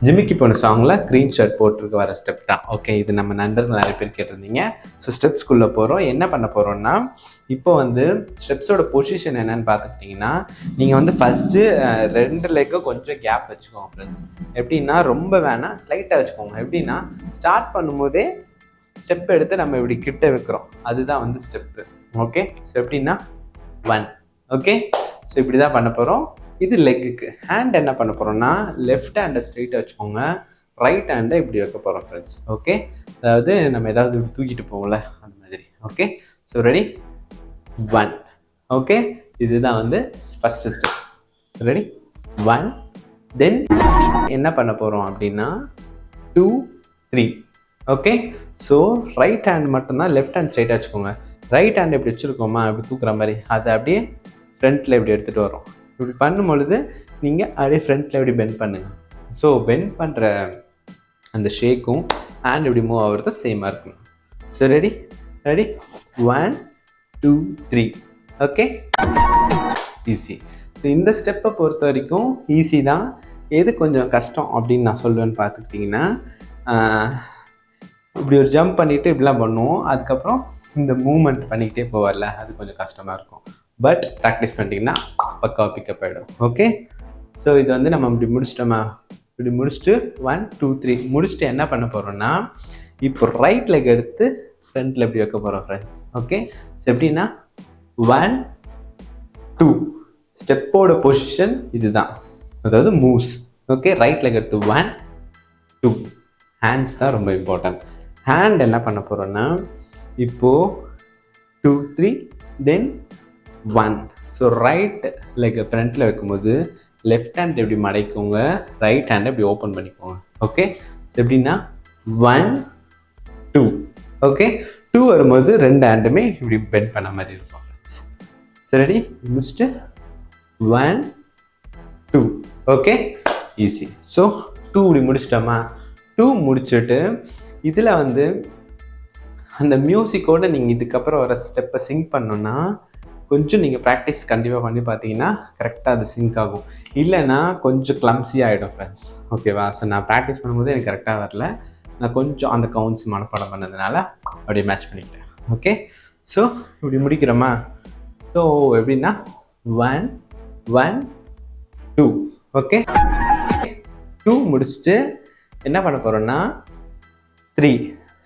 ஜிமிக்கி பொண்ணு சாங்கில் க்ரீன் ஷர்ட் போட்டிருக்க வர ஸ்டெப் தான். ஓகே, இது நம்ம நண்பர்கள் நிறைய பேர் கேட்டிருந்தீங்க. ஸோ ஸ்டெப்ஸ்குள்ளே போகிறோம். என்ன பண்ண போகிறோம்னா, இப்போ வந்து ஸ்டெப்ஸோட பொசிஷன் என்னன்னு பார்த்துக்கிட்டிங்கன்னா, நீங்கள் வந்து ஃபஸ்ட்டு 2 லெக்கும் கொஞ்சம் கேப் வச்சுக்கோங்க ஃப்ரெண்ட்ஸ். எப்படின்னா ரொம்ப வேணாம், ஸ்லைட்டாக வச்சுக்கோங்க. எப்படின்னா ஸ்டார்ட் பண்ணும்போதே ஸ்டெப் எடுத்து நம்ம இப்படி கிட்ட வைக்கிறோம், அதுதான் வந்து ஸ்டெப்பு. ஓகே, ஸோ எப்படின்னா 1. ஓகே, ஸோ இப்படி தான் பண்ண போகிறோம். இது லெக்குக்கு. ஹேண்ட் என்ன பண்ண போகிறோம்னா, லெஃப்ட் ஹேண்டை ஸ்ட்ரெயிட்டாக வச்சுக்கோங்க, ரைட் ஹேண்டை இப்படி வைக்க போகிறோம் ஃப்ரெண்ட்ஸ். ஓகே, அதாவது நம்ம ஏதாவது தூக்கிட்டு போவோம்ல அந்த மாதிரி. Okay, so ready, 1. ஓகே, இதுதான் வந்து ஃபஸ்ட்டு ஸ்டெப். ரெடி, 1. தென் என்ன பண்ண போகிறோம் அப்படின்னா 2, 3. ஓகே, ஸோ ரைட் ஹேண்ட் மட்டும்தான், லெஃப்ட் ஹேண்ட் ஸ்ட்ரைட்டாக வச்சுக்கோங்க. ரைட் ஹேண்ட் எப்படி வச்சுருக்கோமா, அப்படி தூக்குற மாதிரி அதை அப்படியே ஃப்ரண்ட்டில் இப்படி எடுத்துகிட்டு வரோம். இப்படி பண்ணும் பொழுது நீங்கள் அப்படியே ஃப்ரண்ட்டில் இப்படி பெண்ட் பண்ணுங்கள். ஸோ பெண்ட் பண்ணுற அந்த ஷேக்கும் ஹேண்ட் இப்படி மூவ் ஆகுறதும் சேமாக இருக்கணும். So ready, 1, 2, 3. Okay, easy. So இந்த ஸ்டெப்பை பொறுத்த வரைக்கும் ஈஸி தான். எது கொஞ்சம் கஷ்டம் அப்படின்னு நான் சொல்லுவேன்னு பார்த்துக்கிட்டிங்கன்னா, இப்படி ஒரு ஜம்ப் பண்ணிவிட்டு இப்படிலாம் பண்ணுவோம், அதுக்கப்புறம் இந்த மூமெண்ட் பண்ணிக்கிட்டே போவார்ல, அது கொஞ்சம் கஷ்டமாக இருக்கும். பட் ப்ராக்டிஸ் பண்ணிட்டீங்கன்னா பக்காவாக பிக்கப் ஆகிடும். ஓகே, ஸோ இது வந்து நம்ம இப்படி முடிச்சிட்டோமா, இப்படி முடிச்சுட்டு 1, 2, 3 முடிச்சுட்டு என்ன பண்ண போகிறோம்னா, இப்போ ரைட் லெக் எடுத்து ஃப்ரண்ட்டில் எப்படி வைக்க போகிறோம் ஃப்ரெண்ட்ஸ். ஓகே, ஸோ எப்படின்னா 1, 2 ஸ்டெப்போட பொசிஷன் இதுதான், அதாவது மூவ்ஸ். ஓகே, ரைட் லெக் எடுத்து 1, 2. ஹேண்ட்ஸ் தான் ரொம்ப இம்பார்ட்டன்ட். ஹேண்ட் என்ன பண்ண போகிறோன்னா, இப்போது 2, 3 தென் 1. ஸோ ரைட் லெக் ஃப்ரண்ட்டில் வைக்கும்போது லெஃப்ட் ஹேண்ட் எப்படி மடைக்கோங்க, ரைட் ஹேண்டை இப்படி ஓப்பன் பண்ணிக்கோங்க. ஓகே, ஸோ எப்படின்னா 1, 2. ஓகே, 2 வரும்போது 2 ஹேண்டுமே இப்படி பெண்ட் பண்ண மாதிரி இருக்கும் ஃப்ரெண்ட்ஸ். ஸோ ரெடி, முடிச்சுட்டு 1, 2. Okay, easy. ஸோ 2 இப்படி முடிச்சிட்டோமா, 2 முடிச்சுட்டு இதில் வந்து அந்த மியூசிக்கோடு நீங்கள் இதுக்கப்புறம் வர ஸ்டெப்பை சிங்க் பண்ணோன்னா கொஞ்சம் நீங்கள் ப்ராக்டிஸ் கண்டிப்பாக பண்ணி பார்த்தீங்கன்னா கரெக்டாக அது சிங்க் ஆகும். இல்லைன்னா கொஞ்சம் கிளம்ஸி ஆகிடும் ஃப்ரெண்ட்ஸ். ஓகேவா? ஸோ நான் ப்ராக்டிஸ் பண்ணும்போது எனக்கு கரெக்டாக வரல, நான் கொஞ்சம் அந்த கவுண்ட்ஸ் மனப்பாடம் பண்ணதுனால அப்படியே மேட்ச் பண்ணிக்கிட்டேன். ஓகே, ஸோ இப்படி முடிக்கிறோமா. ஸோ எப்படின்னா 1, 1, 2. ஓகே, 2 முடிச்சுட்டு என்ன பண்ண போகிறோன்னா 3.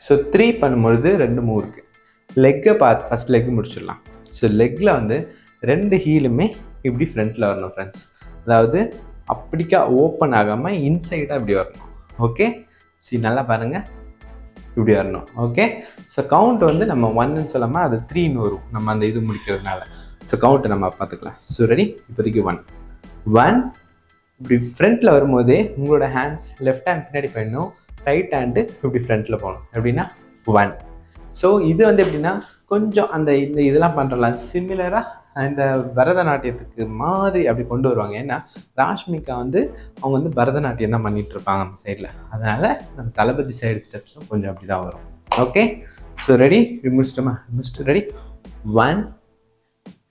ஸோ 3 பண்ணும்பொழுது 2 மூவ் இருக்குது. லெக்கை ஃபஸ்ட் லெக்கு முடிச்சிடலாம். ஸோ லெக்கில் வந்து 2 ஹீலுமே இப்படி ஃப்ரண்ட்டில் வரணும் ஃப்ரெண்ட்ஸ். அதாவது அப்படிக்கா ஓப்பன் ஆகாமல் இன்சைடாக இப்படி வரணும். ஓகே, சரி நல்லா பாருங்கள், இப்படி வரணும். ஓகே, ஸோ கவுண்ட் வந்து நம்ம 1ன்னு சொல்லாமல் அது 3ன்னு வரும், நம்ம அந்த இது முடிக்கிறதுனால. ஸோ கவுண்ட்டை நம்ம பார்த்துக்கலாம். ஸோ ரெடி, இப்போதைக்கு 1, 1. இப்படி ஃப்ரண்ட்டில் வரும்போதே உங்களோட ஹேண்ட்ஸ் லெஃப்ட் ஹேண்ட் பின்னாடி போயிடணும், ரைட் ஹேண்டு இப்படி ஃப்ரண்ட்டில் போகணும். எப்படின்னா 1. ஸோ இது வந்து எப்படின்னா கொஞ்சம் அந்த இதெல்லாம் பண்ணுறலாம் சிமிலராக இந்த பரதநாட்டியத்துக்கு மாதிரி அப்படி கொண்டு வருவாங்க. ஏன்னா ராஷ்மிகா வந்து அவங்க வந்து பரதநாட்டியம் தான் பண்ணிகிட்ருப்பாங்க அந்த சைடில், அதனால் நம்ம தளபதி சைடு ஸ்டெப்ஸும் கொஞ்சம் அப்படி தான் வரும். ஓகே, ஸோ ரெடி, முடிச்சிட்டோமா, முடிச்சுட்டு ரெடி, 1,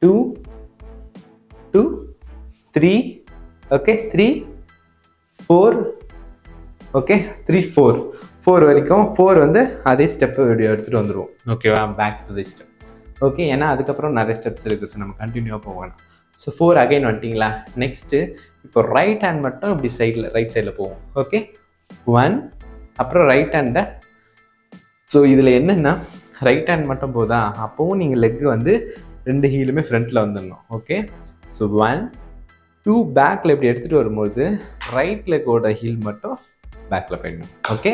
2, 2, 3. ஓகே, 3, 4. ஓகே, 3, 4 வரைக்கும் 4 வந்து அதே ஸ்டெப்பு வீடியோ எடுத்துகிட்டு வந்துடுவோம். ஓகேவா, back to the step. Okay, ஏன்னா அதுக்கப்புறம் நிறைய ஸ்டெப்ஸ் இருக்குது, ஸோ நம்ம கண்டினியூவாக போகணும். ஸோ 4 அகைன் வந்துட்டிங்களா. நெக்ஸ்ட்டு இப்போ ரைட் ஹேண்ட் மட்டும் இப்படி சைடில் ரைட் சைடில் போவோம். ஓகே, 1, அப்புறம் ரைட் ஹேண்டை. ஸோ இதில் என்னென்னா ரைட் ஹேண்ட் மட்டும் போதா, அப்போவும் நீங்கள் லெக்கு வந்து 2 ஹீலுமே ஃப்ரண்ட்டில் வந்துடணும். ஓகே, ஸோ 1, 2 பேக்கில் இப்படி எடுத்துகிட்டு வரும்போது ரைட் லெக்கோட ஹீல் மட்டும் பேக்கில் போயிடணும். ஓகே,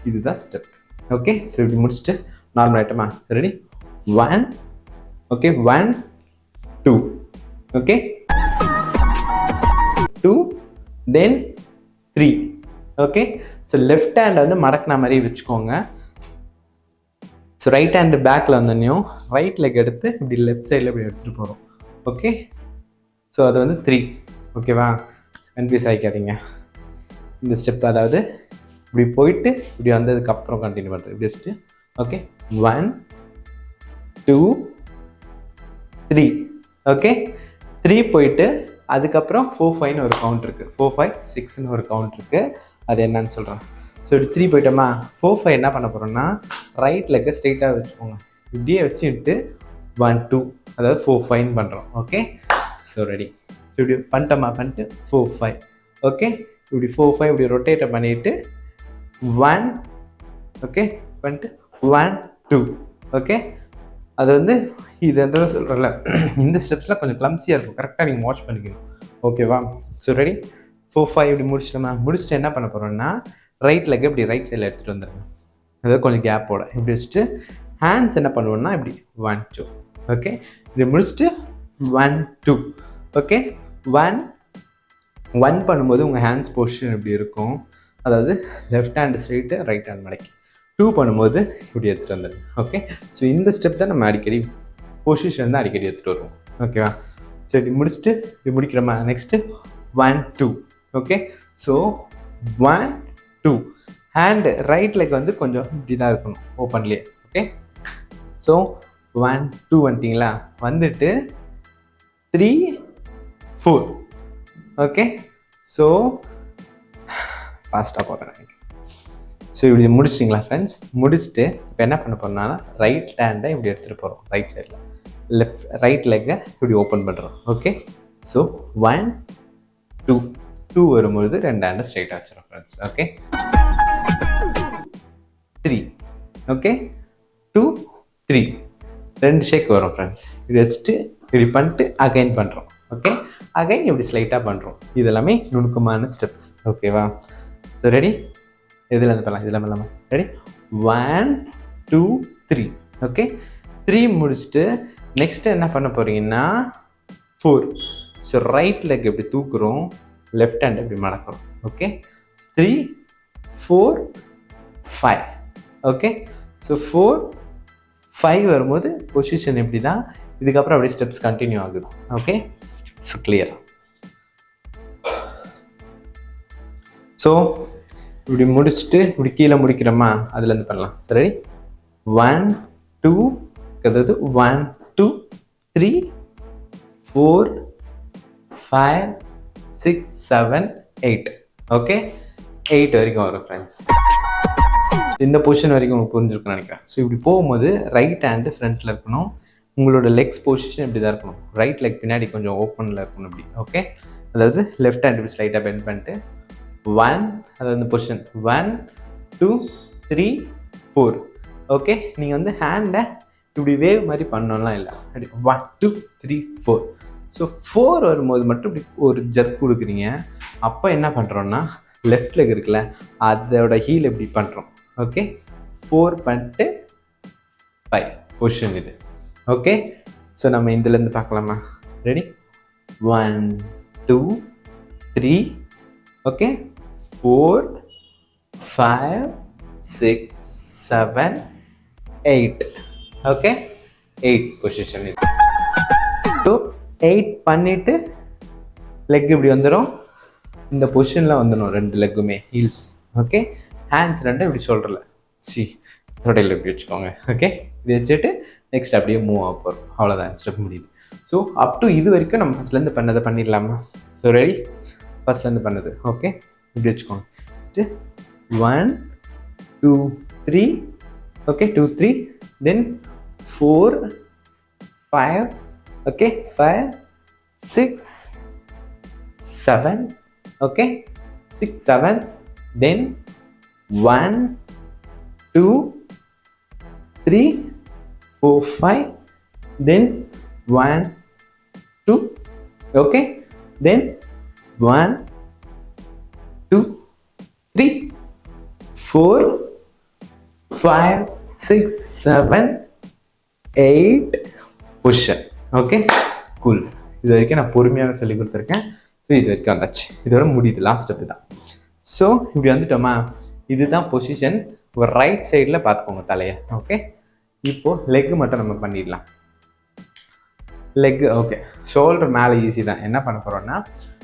இதுதான் ஸ்டெப். ஓகே, ஸோ இப்படி முடிச்சுட்டு நார்மல் ஐட்டமா. ரெடி, 1. ஓகே, 1, 2. ஓகே, 2 தென் 3. ஓகே, ஸோ லெஃப்ட் ஹேண்டை வந்து மடக்கின மாதிரி வச்சுக்கோங்க. ஸோ ரைட் ஹேண்டு பேக்கில் வந்தோடனையும் ரைட் லெக் எடுத்து இப்படி லெஃப்ட் சைடில் இப்படி எடுத்துகிட்டு போகிறோம். ஓகே, ஸோ அது வந்து 3. ஓகேவா, கன்ஃபியூஸ் ஆகிக்காதீங்க இந்த ஸ்டெப். அதாவது இப்படி போயிட்டு இப்படி வந்ததுக்கப்புறம் கண்டினியூ பண்ணுறது இப்படி வச்சுட்டு. ஓகே, 1, 2, 3. ஓகே, 3 போயிட்டு அதுக்கப்புறம் 4-5ன்னு ஒரு கவுண்ட் இருக்குது, 4-5-6ன்னு ஒரு கவுண்ட் இருக்குது. அது என்னன்னு சொல்கிறேன். ஸோ இப்படி 3 போயிட்டோமா. 4-5 என்ன பண்ண போகிறோம்னா ரைட் லெக்கை ஸ்ட்ரெயிட்டாக வச்சுக்கோங்க. இப்படியே வச்சுட்டு 1-2 அதாவது 4-5 பண்ணுறோம். Okay, so ready. ஸோ இப்படி பண்ணிட்டோமா, பண்ணிட்டு 4-5. ஓகே, இப்படி 4-5 இப்படி ரொட்டேட்டை பண்ணிவிட்டு 1, ஓகே பண்ணிட்டு 1-2. ஓகே, அது வந்து இது எந்த சொல்கிறல இந்த ஸ்டெப்ஸ்லாம் கொஞ்சம் கிளம்ஸியாக இருக்கும், கரெக்டாக நீங்கள் வாட்ச் பண்ணிக்கணும். ஓகேவா? So ready. 4-5 இப்படி முடிச்சிட்டோமா. முடிச்சுட்டு என்ன பண்ண போகிறோம்னா ரைட் லெக் இப்படி ரைட் சைடில் எடுத்துகிட்டு வந்துடுங்க. அதாவது கொஞ்சம் கேப்போட இப்படி வச்சுட்டு ஹேண்ட்ஸ் என்ன பண்ணுவோம்னா இப்படி 1-2. ஓகே, இப்படி முடிச்சுட்டு 1-2. ஓகே, 1 பண்ணும்போது உங்கள் ஹேண்ட்ஸ் பொசிஷன் இப்படி இருக்கும். அதாவது left hand straight, right hand மடக்கி. 2 பண்ணும்போது இப்படி எடுத்துகிட்டு வந்துடுங்க. ஓகே, ஸோ இந்த ஸ்டெப் தான் நம்ம அடிக்கடி பொசிஷன் தான் அடிக்கடி எடுத்துகிட்டு வருவோம். ஓகேவா? ஸோ இப்படி முடிச்சுட்டு இப்படி முடிக்கிறோமா. Next 1-2. Okay, so 1-2 hand right leg வந்து கொஞ்சம் இப்படி தான் இருக்கணும் ஓப்பன்லேயே. Okay, so 1-2 வந்துட்டிங்களா. வந்துட்டு 3-4. ஓகே, ஸோ ஃபாஸ்ட்டாக போகிறேன். ஸோ இப்படி முடிச்சிட்டிங்களா ஃப்ரெண்ட்ஸ். முடிச்சுட்டு இப்போ என்ன பண்ண போகிறோம்னா ரைட் ஹேண்டை இப்படி எடுத்துகிட்டு போகிறோம். ரைட் சைடில் ரைட் லெக்கை இப்படி ஓப்பன் பண்ணுறோம். ஓகே, ஸோ 1-2 வரும்பொழுது 2 ஹேண்டை ஸ்ட்ரைட்டாக வச்சிடும் ஃப்ரெண்ட்ஸ். ஓகே, 3. ஓகே, 2-3 2 ஷேக் வரும் ஃப்ரெண்ட்ஸ். இப்படி வச்சுட்டு இப்படி பண்ணிட்டு அகைன் பண்ணுறோம். ஓகே, அகைன் இப்படி ஸ்லைட்டாக பண்ணுறோம். இது எல்லாமே நுணுக்கமான ஸ்டெப்ஸ். ஓகேவா? So ready. இதில் இருந்து பண்ணலாம், இதில் பண்ணலாமா. ரெடி. 1-2-3. ஓகே, 3 முடிச்சுட்டு நெக்ஸ்ட்டு என்ன பண்ண போகிறீங்கன்னா 4. ஸோ ரைட் லெக் இப்படி தூக்குறோம், லெஃப்ட் ஹேண்ட் இப்படி மடக்கிறோம். ஓகே, 3-4-5. ஓகே, ஸோ 4-5 வரும்போது பொசிஷன் இப்படி தான். இதுக்கப்புறம் அப்படியே ஸ்டெப்ஸ் கண்டினியூ ஆகுது. Okay, so clear. ஸோ இப்படி முடிச்சுட்டு இப்படி கீழே முடிக்கிறோமா, அதுலேருந்து பண்ணலாம். சரி, 1-2 அதாவது 1-2-3-4-5-6-7-8. ஓகே, 8 வரைக்கும் வரும் ஃப்ரெண்ட்ஸ். இந்த பொசிஷன் வரைக்கும் உங்களுக்கு புரிஞ்சிருக்குன்னு நினைக்கிறேன். ஸோ இப்படி போகும்போது ரைட் ஹேண்டு ஃப்ரண்ட்டில் இருக்கணும். உங்களோட லெக்ஸ் பொசிஷன் இப்படி தான் இருக்கணும். ரைட் லெக் பின்னாடி கொஞ்சம் ஓப்பனில் இருக்கணும் இப்படி. ஓகே, அதாவது லெஃப்ட் ஹேண்ட் இப்படி ஸ்லைட்டாக பெண்ட் பண்ணிட்டு 1 அதாவது இந்த பொசிஷன் 1-2-3-4. ஓகே, நீங்கள் வந்து ஹேண்டை இப்படி வேவ் மாதிரி பண்ணலாம் இல்லை, அப்படி 1-2-3-4. ஸோ 4 வரும்போது மட்டும் இப்படி ஒரு ஜர்க் கொடுக்குறீங்க. அப்போ என்ன பண்ணுறோன்னா லெஃப்ட் லெக் இருக்குல்ல அதோட ஹீல் இப்படி பண்ணுறோம். ஓகே, 4 பண்ணிட்டு 5 பொசிஷன் இது. ஓகே, ஸோ நம்ம இதுலேருந்து பார்க்கலாமா. ரெடி. 1-2-3. ஓகே, 4-5-6-7-8. ஓகே, 8 பொசிஷன் இது. ஸோ 8 பண்ணிவிட்டு லெக் இப்படி வந்துடும், இந்த பொசிஷனில் வந்துடும் 2 லெக்குமே ஹீல்ஸ். ஓகே, ஹேண்ட்ஸ் 2 இப்படி ஷோல்டரில் தொடையில் இப்படி வச்சுக்கோங்க. ஓகே, இப்படி வச்சுட்டு நெக்ஸ்ட் அப்படியே மூவ் ஆக போகிறோம். அவ்வளோதான், ஸ்டெப் முடியுது. ஸோ அப் டு இது வரைக்கும் நம்ம ஃபஸ்ட்லேருந்து பண்ணதை பண்ணிடலாமா. So ready. ஃபஸ்ட்லேருந்து பண்ணது. ஓகே, இப்படி வச்சுக்கோங்க. ஃபஸ்ட்டு 1-2-3. ஓகே, 2-3, தென் 4-5. ஓகே, 5-6-7. ஓகே, 6-7, தென் 1-2-3-4-5, then 1-2. Okay, then 1-2-3-4-5-6-7-8 position. Okay, cool. இது வரைக்கும் நான் பொறுமையாக சொல்லி கொடுத்துருக்கேன். ஸோ இது வரைக்கும் வந்தாச்சு. இதோட முடியுது, லாஸ்ட் ஸ்டெப்பு தான். ஸோ இப்படி வந்துட்டோமா, இதுதான் பொசிஷன். ஒரு ரைட் சைடில் பார்த்துக்கோங்க தலையை. ஓகே, இப்போது லெக்கு மட்டும் நம்ம பண்ணிடலாம். லெக்கு ஓகே, ஷோல்டர் மேலே ஈஸி தான். என்ன பண்ண போகிறோன்னா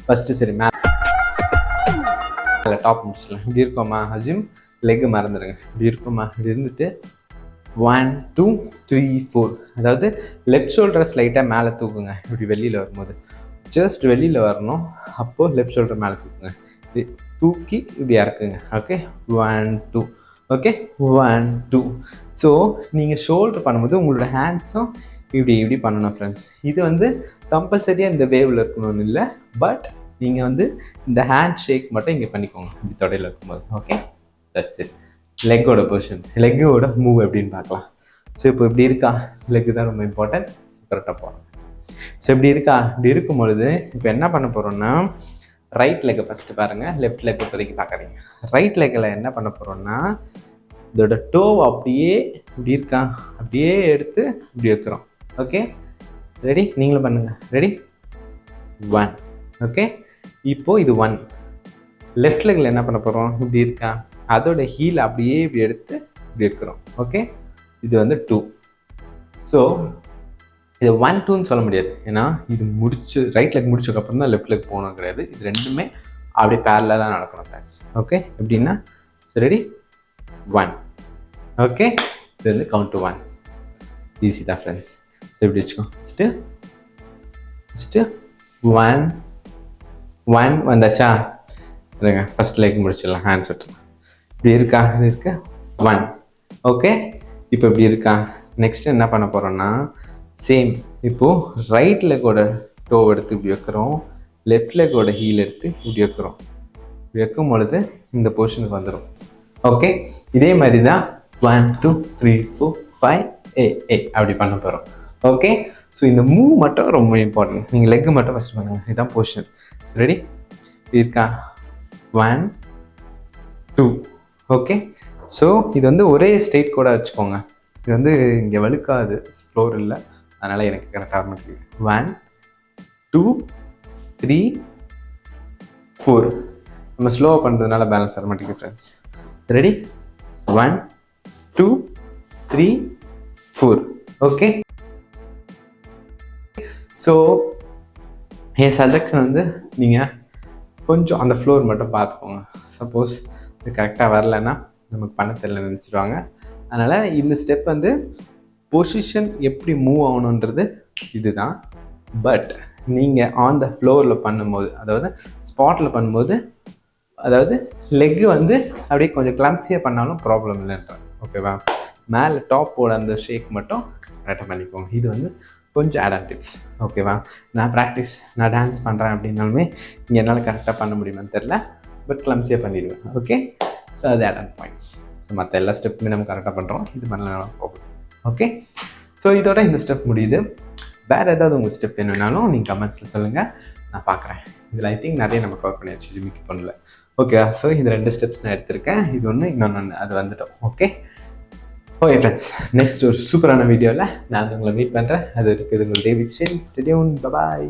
ஃபஸ்ட்டு சரி மேலே டாப் முடிச்சிடலாம். இப்படி இருக்கோமா, அசியூம் லெக்கு மறந்துடுங்க. இப்படி இருக்கோமா, இப்படி இருந்துட்டு 1-2-3-4, அதாவது லெஃப்ட் ஷோல்டரை ஸ்லைட்டாக மேலே தூக்குங்க. இப்படி வெளியில் வரும்போது செஸ்ட் வெளியில் வரணும். அப்போது லெஃப்ட் ஷோல்டர் மேலே தூக்குங்க. தூக்கி இப்படி இறக்குங்க. ஓகே 1 2. ஓகே 1 2. ஸோ நீங்கள் ஷோல்டர் பண்ணும்போது உங்களோட ஹேண்ட்ஸும் இப்படி பண்ணணும் ஃப்ரெண்ட்ஸ். இது வந்து கம்பல்சரியாக இந்த வேவில் இருக்கணும்னு இல்லை, பட் நீங்கள் வந்து இந்த ஹேண்ட் ஷேக் மட்டும் இங்கே பண்ணிக்கோங்க இப்படி தொடையில் இருக்கும்போது. Okay that's it. லெக்கோட பொசிஷன், லெக்கோட மூவ் எப்படின்னு பார்க்கலாம். ஸோ இப்போ இப்படி இருக்கா, லெக்கு தான் ரொம்ப இம்பார்ட்டன்ட். கரெக்டாக போகணும். ஸோ இப்படி இருக்கா, இப்படி இருக்கும் பொழுது இப்போ என்ன பண்ண போகிறோம்னா ரைட் லெக்கை ஃபஸ்ட்டு பாருங்கள், லெஃப்ட் லெக் இப்போதைக்கு பார்க்குறீங்க. ரைட் லெக்கில் என்ன பண்ண போகிறோம்னா இதோட டோவை அப்படியே இப்படி இருக்கா அப்படியே எடுத்து இப்படி வைக்கிறோம். ஓகே ரெடி, நீங்களும் பண்ணுங்கள். ரெடி 1. ஓகே இப்போது இது 1. லெஃப்ட் லெக்கில் என்ன பண்ண போகிறோம், இப்படி இருக்கா அதோட ஹீல் அப்படியே இப்படி எடுத்து இப்படி வைக்கிறோம். ஓகே இது வந்து 2. ஸோ இது 1 2ன்னு சொல்ல முடியாது, ஏன்னா இது முடிச்சு ரைட் லெக் முடிச்சதுக்கப்புறம் தான் லெஃப்ட் லெக் போகணும் கிடையாது. இது ரெண்டுமே அப்படியே பேரலாக நடக்கணும் ஃப்ரெண்ட்ஸ். ஓகே எப்படின்னா ஸோ ரெடி 1. ஓகே இது வந்து கவுண்ட் டு 1. ஈஸி தான் ஃப்ரெண்ட்ஸ். ஸோ இப்படி வச்சுக்கோ. ஃபஸ்ட்டு 1 1 வந்தாச்சா, இல்லைங்க ஃபஸ்ட் லெக் முடிச்சிடலாம். ஹேண்ட்ஸ் விட்டுலாம். இப்படி இருக்கா, இது இருக்கு 1. ஓகே இப்போ இப்படி இருக்கா. நெக்ஸ்ட் என்ன பண்ண போகிறோம்னா சேம் இப்போது ரைட் லெக்கோட டோ எடுத்து இப்படி வைக்கிறோம், லெஃப்ட் லெக்கோட ஹீல் எடுத்து இப்படி வைக்கிறோம். இப்படி வைக்கும் பொழுது இந்த பொசிஷனுக்கு வந்துடும். ஓகே இதே மாதிரி தான் 1 2 3 4 5 8 அப்படி பண்ண போகிறோம். ஓகே ஸோ இந்த மூவ் மட்டும் ரொம்ப இம்பார்ட்டன்ட். நீங்கள் லெக்கு மட்டும் ஃபஸ்ட் பண்ணுங்க. இதுதான் பொசிஷன். ரெடி இருக்கா 1 2. ஓகே ஸோ இது வந்து ஒரே ஸ்ட்ரெயிட் கூட வச்சுக்கோங்க. இது வந்து இங்கே வழுக்காது, ஃப்ளோர் இல்லை, அதனால் எனக்கு கரெக்டாக மாட்டேங்குது. 1 2 3 4. நம்ம ஸ்லோவாக பண்ணுறதுனால பேலன்ஸ் வர மாட்டேங்குது ஃப்ரெண்ட்ஸ். ரெடி 1 2 3 4. ஓகே ஸோ என் சஜஷன் வந்து நீங்கள் கொஞ்சம் அந்த ஃப்ளோர் மட்டும் பார்த்துக்கோங்க. சப்போஸ் இது கரெக்டாக வரலைன்னா நமக்கு பண்ண தெரியல நினச்சிடுவாங்க. அதனால் இந்த ஸ்டெப் வந்து பொசிஷன் எப்படி மூவ் ஆகணுன்றது இதுதான். பட் நீங்கள் ஆன் த ஃப்ளோரில் பண்ணும்போது, அதாவது ஸ்பாட்டில் பண்ணும்போது, அதாவது லெக்கு வந்து அப்படியே கொஞ்சம் கிளம்ஸியாக பண்ணாலும் ப்ராப்ளம் இல்லைன்றாங்க. ஓகேவா, மேலே டாப்போட அந்த ஷேக் மட்டும் கரெக்டாக பண்ணிக்கோங்க. இது வந்து கொஞ்சம் ஆட் ஆன் டிப்ஸ். ஓகேவா, நான் டான்ஸ் பண்ணுறேன் அப்படின்னாலுமே இங்கே என்னால் கரெக்டாக பண்ண முடியுமான்னு தெரில, பட் கிளம்ஸியாக பண்ணிடுவேன். ஓகே ஸோ அது ஆட் ஆன் பாயிண்ட்ஸ். ஸோ மற்ற எல்லா ஸ்டெப்புமே நம்ம கரெக்டாக பண்ணுறோம், இது பண்ணலாம் ப்ராப்ளம். ஓகே ஸோ இதோட இந்த ஸ்டெப் முடியுது. வேறு ஏதாவது உங்கள் ஸ்டெப் வேணும்னாலும் நீங்கள் கமெண்ட்ஸில் சொல்லுங்கள், நான் பார்க்குறேன். இதில் ஐ திங்க் நிறைய நம்ம கவர் பண்ணியாச்சு ஜிமிக்கி பொண்ணுல. ஓகே ஸோ இந்த 2 ஸ்டெப்ஸ் நான் எடுத்திருக்கேன். இது ஒன்று இன்னொன்று அது வந்துட்டோம். ஓகே ஃப்ரெண்ட்ஸ், நெக்ஸ்ட் ஒரு சூப்பரான வீடியோவில் நான் உங்களை மீட் பண்ணுறேன். அது இருக்குது உங்கள் David James. Stay tuned. By.